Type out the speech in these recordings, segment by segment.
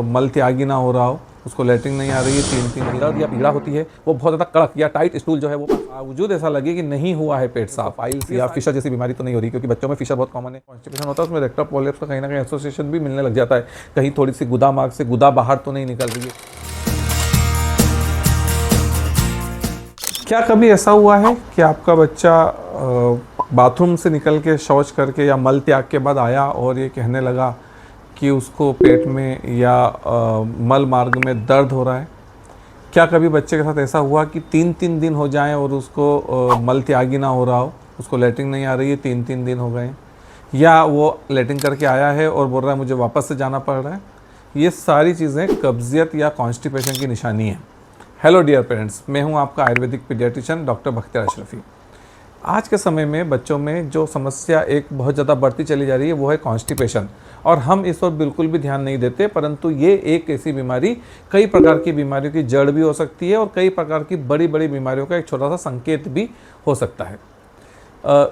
मल त्यागी ना हो रहा हो, उसको लेटरिन नहीं आ रही है, 3-3 दर्द या पीड़ा होती है, वो बहुत ज़्यादा कड़क या टाइट स्टूल जो है वो बावजूद ऐसा लगे कि नहीं हुआ है पेट साफ, पाइल्स या फिशर जैसी बीमारी तो नहीं हो रही, क्योंकि बच्चों में फिशर बहुत कॉमन है, कॉन्स्टिपेशन होता है, उसमें रेक्टल प्रोलेप्स का कहीं ना कहीं एसोसिएशन भी मिलने लग जाता है, कहीं थोड़ी सी गुदा मार्ग से गुदा बाहर तो नहीं निकल रही है। क्या कभी ऐसा हुआ है कि आपका बच्चा बाथरूम से निकल के शौच करके या मल त्याग के बाद आया और ये कहने लगा कि उसको पेट में या मल मार्ग में दर्द हो रहा है? क्या कभी बच्चे के साथ ऐसा हुआ कि 3-3 दिन हो जाएं और उसको मल त्यागी ना हो रहा हो, उसको लेटरिन नहीं आ रही है, 3-3 दिन हो गए, या वो लेटरिन करके आया है और बोल रहा है मुझे वापस से जाना पड़ रहा है? ये सारी चीज़ें कब्जियत या कॉन्स्टिपेशन की निशानी है। हेलो डियर पेरेंट्स, मैं हूं आपका आयुर्वेदिक पीडियाट्रिशियन डॉक्टर बख्तियार अशरफी। आज के समय में बच्चों में जो समस्या एक बहुत ज़्यादा बढ़ती चली जा रही है वो है कॉन्स्टिपेशन, और हम इस पर बिल्कुल भी ध्यान नहीं देते, परंतु ये एक ऐसी बीमारी कई प्रकार की बीमारियों की जड़ भी हो सकती है और कई प्रकार की बड़ी बड़ी बीमारियों का एक छोटा सा संकेत भी हो सकता है।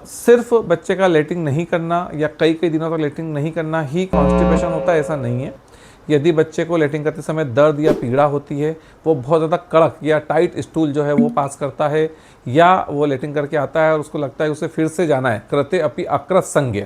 सिर्फ बच्चे का लेटरिन नहीं करना या कई कई दिनों तक लेटरिन नहीं करना ही कॉन्स्टिपेशन होता है, ऐसा नहीं है। यदि बच्चे को लेटरिन करते समय दर्द या पीड़ा होती है, वो बहुत ज़्यादा कड़क या टाइट स्टूल जो है वो पास करता है, या वो लेटरिन करके आता है और उसको लगता है उसे फिर से जाना है, कृते अपि अकृत संज्ञ,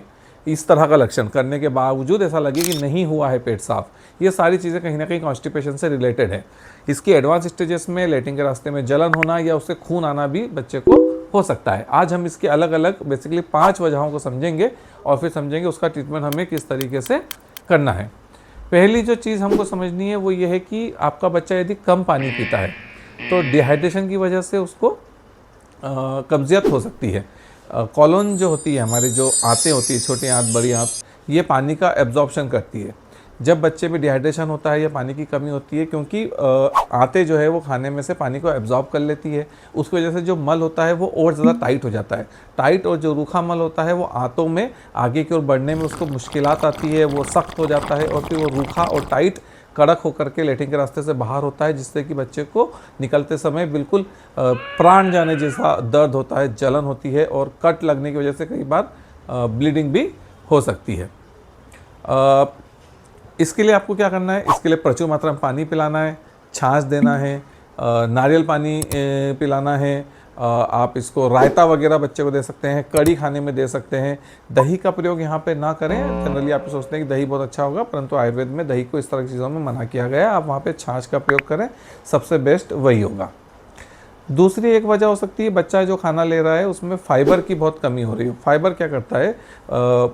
इस तरह का लक्षण करने के बावजूद ऐसा लगे कि नहीं हुआ है पेट साफ, ये सारी चीज़ें कहीं ना कहीं कॉन्स्टिपेशन से रिलेटेड है। इसकी एडवांस स्टेजेस में लेटरिन के रास्ते में जलन होना या उससे खून आना भी बच्चे को हो सकता है। आज हम इसके अलग अलग बेसिकली 5 वजहों को समझेंगे और फिर समझेंगे उसका ट्रीटमेंट हमें किस तरीके से करना है। पहली जो चीज़ हमको समझनी है वो ये है कि आपका बच्चा यदि कम पानी पीता है तो डिहाइड्रेशन की वजह से उसको कब्जियत हो सकती है। कॉलोन जो होती है, हमारी जो आंतें होती है, छोटी आंत बड़ी आंत, ये पानी का एब्जॉर्प्शन करती है। जब बच्चे में डिहाइड्रेशन होता है या पानी की कमी होती है, क्योंकि आंतें जो है वो खाने में से पानी को एब्जॉर्ब कर लेती है, उसकी वजह से जो मल होता है वो और ज़्यादा टाइट हो जाता है। टाइट और जो रूखा मल होता है वो आंतों में आगे की ओर बढ़ने में उसको मुश्किलात आती है, वो सख्त हो जाता है और फिर वो रूखा और टाइट कड़क होकर के लेटरिन के रास्ते से बाहर होता है, जिससे कि बच्चे को निकलते समय बिल्कुल प्राण जाने जैसा दर्द होता है, जलन होती है और कट लगने की वजह से कई बार ब्लीडिंग भी हो सकती है। इसके लिए आपको क्या करना है? इसके लिए प्रचुर मात्रा में पानी पिलाना है, छाछ देना है, नारियल पानी पिलाना है, आप इसको रायता वगैरह बच्चे को दे सकते हैं, कड़ी खाने में दे सकते हैं। दही का प्रयोग यहाँ पे ना करें, जनरली आप सोचते हैं कि दही बहुत अच्छा होगा, परंतु आयुर्वेद में दही को इस तरह की चीज़ों में मना किया गया है। आप वहाँ पे छाछ का प्रयोग करें, सबसे बेस्ट वही होगा। दूसरी एक वजह हो सकती है बच्चा जो खाना ले रहा है उसमें फाइबर की बहुत कमी हो रही है। फाइबर क्या करता है?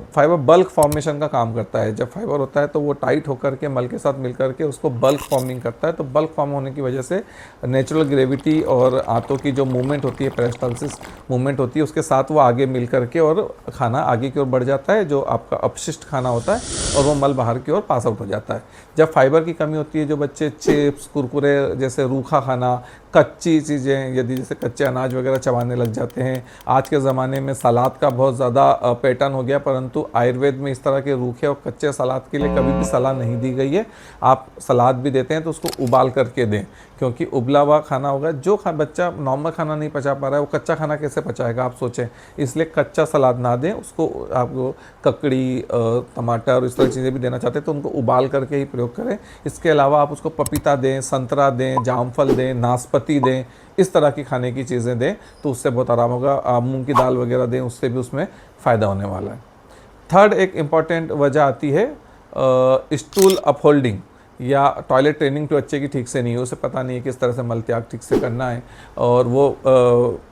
फाइबर बल्क फॉर्मेशन का काम करता है। जब फाइबर होता है तो वो टाइट होकर के मल के साथ मिलकर के उसको बल्क फॉर्मिंग करता है, तो बल्क फॉर्म होने की वजह से नेचुरल ग्रेविटी और आंतों की जो मूवमेंट होती है, पेरिस्टाल्सिस मूवमेंट होती है, उसके साथ वो आगे मिल करके और खाना आगे की ओर बढ़ जाता है, जो आपका अपशिष्ट खाना होता है, और वो मल बाहर की ओर पास आउट हो जाता है। जब फाइबर की कमी होती है, जो बच्चे चिप्स, कुरकुरे जैसे रूखा खाना, कच्ची चीज़ें, यदि जैसे कच्चे अनाज वगैरह चबाने लग जाते हैं। आज के ज़माने में सलाद का बहुत ज़्यादा पैटर्न हो गया, परंतु आयुर्वेद में इस तरह के रूखे और कच्चे सलाद के लिए कभी भी सलाह नहीं दी गई है। आप सलाद भी देते हैं तो उसको उबाल करके दें, क्योंकि उबला हुआ खाना होगा, जो बच्चा नॉर्मल खाना नहीं पचा पा रहा है वो कच्चा खाना कैसे पचाएगा, आप सोचें। इसलिए कच्चा सलाद ना दें उसको। आपको ककड़ी, टमाटर और इस तरह की चीज़ें भी देना चाहते हैं तो उनको उबाल करके ही प्रयोग करें। इसके अलावा आप उसको पपीता दें, संतरा दें, जामफल दें, नाशपाती दें, इस तरह की खाने की चीज़ें दें तो उससे बहुत आराम होगा। मूंग की दाल वगैरह दें, उससे भी उसमें फ़ायदा होने वाला है। थर्ड एक इम्पॉर्टेंट वजह आती है स्टूल अपहोल्डिंग या टॉयलेट ट्रेनिंग तो बच्चे की ठीक से नहीं है, उसे पता नहीं है किस तरह से मल त्याग ठीक से करना है, और वो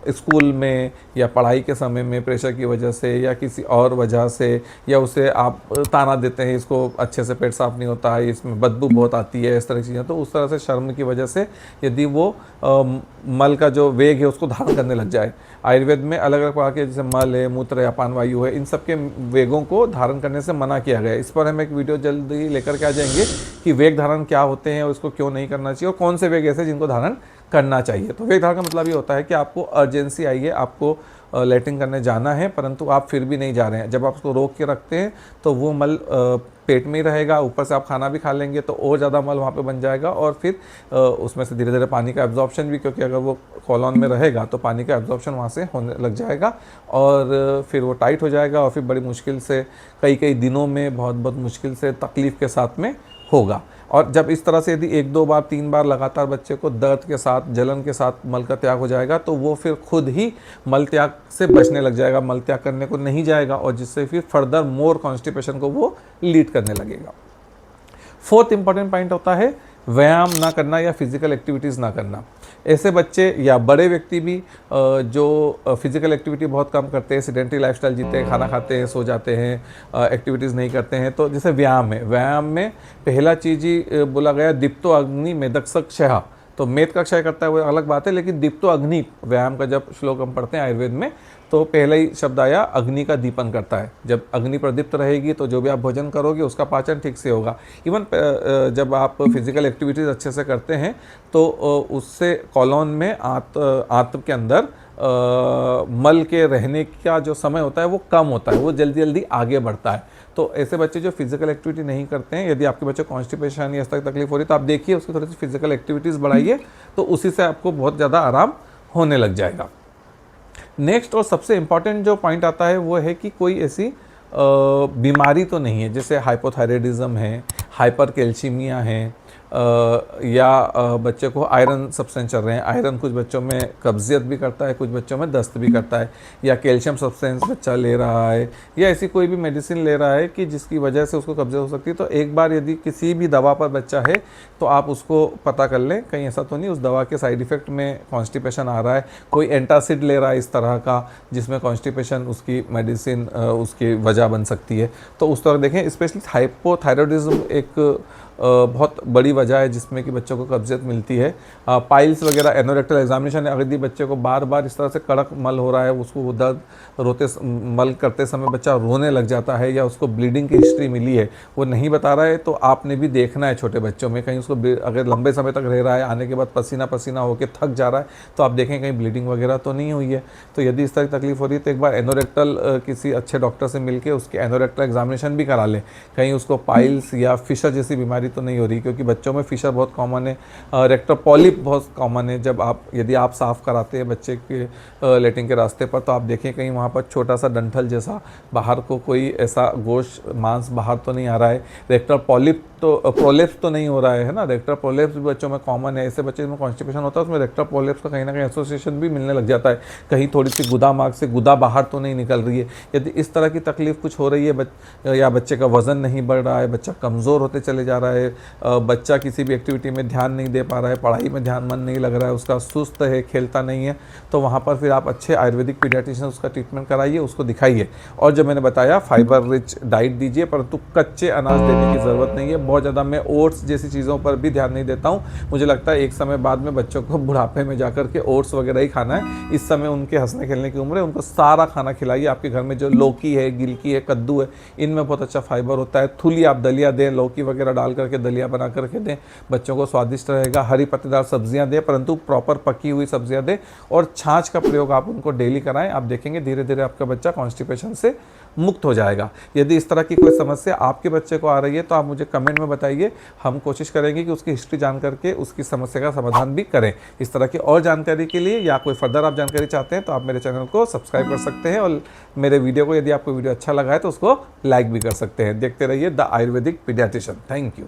स्कूल में या पढ़ाई के समय में प्रेशर की वजह से या किसी और वजह से, या उसे आप ताना देते हैं इसको अच्छे से पेट साफ नहीं होता है, इसमें बदबू बहुत आती है, इस तरह की चीज़ें, तो उस तरह से शर्म की वजह से यदि वो मल का जो वेग है उसको धारण करने लग जाए। आयुर्वेद में अलग अलग प्रकार के जैसे मल है, मूत्र है, अपान वायु है, इन सब के वेगों को धारण करने से मना किया गया है। इस पर हम एक वीडियो जल्दी लेकर के आ जाएंगे कि वेग धारण क्या होते हैं और इसको क्यों नहीं करना चाहिए और कौन से वेग ऐसे जिनको धारण करना चाहिए। तो वेग धारण का मतलब ये होता है कि आपको अर्जेंसी आई है, आपको लेटरिन करने जाना है, परंतु आप फिर भी नहीं जा रहे हैं। जब आप उसको रोक के रखते हैं तो वो मल पेट में ही रहेगा, ऊपर से आप खाना भी खा लेंगे तो और ज़्यादा मल वहाँ पे बन जाएगा, और फिर उसमें से धीरे धीरे पानी का एब्जॉर्प्शन भी, क्योंकि अगर वो कॉलोन में रहेगा तो पानी का एब्जॉर्प्शन वहाँ से होने लग जाएगा और फिर वो टाइट हो जाएगा और फिर बड़ी मुश्किल से कई कई दिनों में बहुत बहुत मुश्किल से तकलीफ़ के साथ में होगा। और जब इस तरह से यदि 1-2 बार 3 बार लगातार बच्चे को दर्द के साथ, जलन के साथ मल का त्याग हो जाएगा, तो वो फिर खुद ही मल त्याग से बचने लग जाएगा, मल त्याग करने को नहीं जाएगा, और जिससे फिर फर्दर मोर कॉन्स्टिपेशन को वो लीड करने लगेगा। फोर्थ इंपॉर्टेंट पॉइंट होता है व्यायाम ना करना या फिजिकल एक्टिविटीज़ ना करना। ऐसे बच्चे या बड़े व्यक्ति भी जो फिजिकल एक्टिविटी बहुत कम करते हैं, सेडेंटरी लाइफस्टाइल जीते हैं, खाना खाते हैं, सो जाते हैं, एक्टिविटीज़ नहीं करते हैं, तो जैसे व्यायाम है, व्यायाम में पहला चीज़ ही बोला गया दीप्तो अग्नि मेदक क्षय। तो मेद का क्षय करता है वो अलग बात है, लेकिन दीप्तो अग्नि व्यायाम का जब श्लोक हम पढ़ते हैं आयुर्वेद में, तो पहला ही शब्द आया अग्नि का दीपन करता है। जब अग्नि प्रदीप्त रहेगी तो जो भी आप भोजन करोगे उसका पाचन ठीक से होगा। इवन जब आप फिजिकल एक्टिविटीज़ अच्छे से करते हैं तो उससे कॉलोन में आंत के अंदर मल के रहने का जो समय होता है वो कम होता है, वो जल्दी जल्दी आगे बढ़ता है। तो ऐसे बच्चे जो फिजिकल एक्टिविटी नहीं करते हैं, यदि आपके बच्चे कॉन्स्टिपेशन या इस तरह तकलीफ हो रही है, तो आप देखिए उसकी थोड़ी सी फिजिकल एक्टिविटीज़ बढ़ाइए, तो उसी से आपको बहुत ज़्यादा आराम होने लग जाएगा। नेक्स्ट और सबसे इम्पॉर्टेंट जो पॉइंट आता है वो है कि कोई ऐसी बीमारी तो नहीं है, जैसे हाइपोथायराइडिज्म है, हाइपर कैल्शियमिया है, या बच्चे को आयरन सब्सटेंस चल रहे हैं। आयरन कुछ बच्चों में कब्जियत भी करता है, कुछ बच्चों में दस्त भी करता है, या कैल्शियम सब्सटेंस बच्चा ले रहा है, या ऐसी कोई भी मेडिसिन ले रहा है कि जिसकी वजह से उसको कब्जियत हो सकती है। तो एक बार यदि किसी भी दवा पर बच्चा है तो आप उसको पता कर लें, कहीं ऐसा तो नहीं उस दवा के साइड इफ़ेक्ट में कॉन्स्टिपेशन आ रहा है, कोई एंटासिड ले रहा है इस तरह का जिसमें कॉन्स्टिपेशन उसकी मेडिसिन उसकी वजह बन सकती है। तो उस तरह देखें। स्पेशली हाइपोथायरॉयडिज्म एक बहुत बड़ी वजह है जिसमें कि बच्चों को कब्जियत मिलती है। पाइल्स वगैरह, एनोरेक्टल एग्जामिनेशन, अगर यदि बच्चे को बार बार इस तरह से कड़क मल हो रहा है, उसको वो दर्द मल करते समय बच्चा रोने लग जाता है, या उसको ब्लीडिंग की हिस्ट्री मिली है, वो नहीं बता रहा है, तो आपने भी देखना है छोटे बच्चों में, कहीं उसको अगर लंबे समय तक रह रहा है, आने के बाद पसीना पसीना होकर थक जा रहा है, तो आप देखें कहीं ब्लीडिंग वगैरह तो नहीं हुई है। तो यदि इस तरह की तकलीफ हो रही है तो एक बार एनोरेक्टल किसी अच्छे डॉक्टर से मिलकर उसके एनोरेक्टल एग्जामिनेशन भी करा लें, कहीं उसको पाइल्स या फिशर जैसी बीमारी तो नहीं हो रही, क्योंकि बच्चों में फिशर बहुत कॉमन है, रेक्टल पॉलिप बहुत कॉमन है। जब आप यदि आप साफ़ कराते हैं बच्चे के लेटिंग के रास्ते पर, तो आप देखें कहीं वहाँ पर छोटा सा डंठल जैसा बाहर को कोई ऐसा गोश्त मांस बाहर तो नहीं आ रहा है, रेक्टल पॉलिप तो प्रोलेप्स तो नहीं हो रहा है ना। रेक्टल प्रोलेप्स भी बच्चों में कॉमन है। ऐसे बच्चे में कॉन्स्टिपेशन होता है उसमें रेक्टल प्रोलेप्स का कहीं ना कहीं एसोसिएशन भी मिलने लग जाता है, कहीं थोड़ी सी गुदा मार्ग से गुदा बाहर तो नहीं निकल रही है। यदि इस तरह की तकलीफ कुछ हो रही है, या बच्चे का वजन नहीं बढ़ रहा है, बच्चा कमज़ोर होते चले जा रहा है, बच्चा किसी भी एक्टिविटी में ध्यान नहीं दे पा रहा है, पढ़ाई में ध्यान मन नहीं लग रहा है, उसका सुस्त है, खेलता नहीं है, तो वहाँ पर फिर आप अच्छे आयुर्वेदिक पीडियाट्रिशियन उसका ट्रीटमेंट कराइए, उसको दिखाइए। और जो मैंने बताया फाइबर रिच डाइट दीजिए, परंतु कच्चे अनाज देने की ज़रूरत नहीं है। बहुत ज़्यादा मैं ओट्स जैसी चीज़ों पर भी ध्यान नहीं देता हूँ। मुझे लगता है एक समय बाद में बच्चों को बुढ़ापे में जाकर के ओट्स वगैरह ही खाना है। इस समय उनके हंसने खेलने की उम्र है, उनको सारा खाना खिलाइए। आपके घर में जो लौकी है, गिलकी है, कद्दू है, इनमें बहुत अच्छा फाइबर होता है। थुली आप दलिया दें, लौकी वगैरह डाल करके दलिया बना करके दें, बच्चों को स्वादिष्ट रहेगा। हरी पत्तेदार सब्जियां दें, परंतु प्रॉपर पकी हुई सब्जियां दें, और छाछ का प्रयोग आप उनको डेली कराएं। आप देखेंगे धीरे धीरे आपका बच्चा कॉन्स्टिपेशन से मुक्त हो जाएगा। यदि इस तरह की कोई समस्या आपके बच्चे को आ रही है तो आप मुझे कमेंट में बताइए, हम कोशिश करेंगे कि उसकी हिस्ट्री जान करके उसकी समस्या का समाधान भी करें। इस तरह की और जानकारी के लिए या कोई फर्दर आप जानकारी चाहते हैं तो आप मेरे चैनल को सब्सक्राइब कर सकते हैं, और मेरे वीडियो को यदि आपको वीडियो अच्छा लगा है तो उसको लाइक भी कर सकते हैं। देखते रहिए the Ayurvedic paediatrician. Thank you.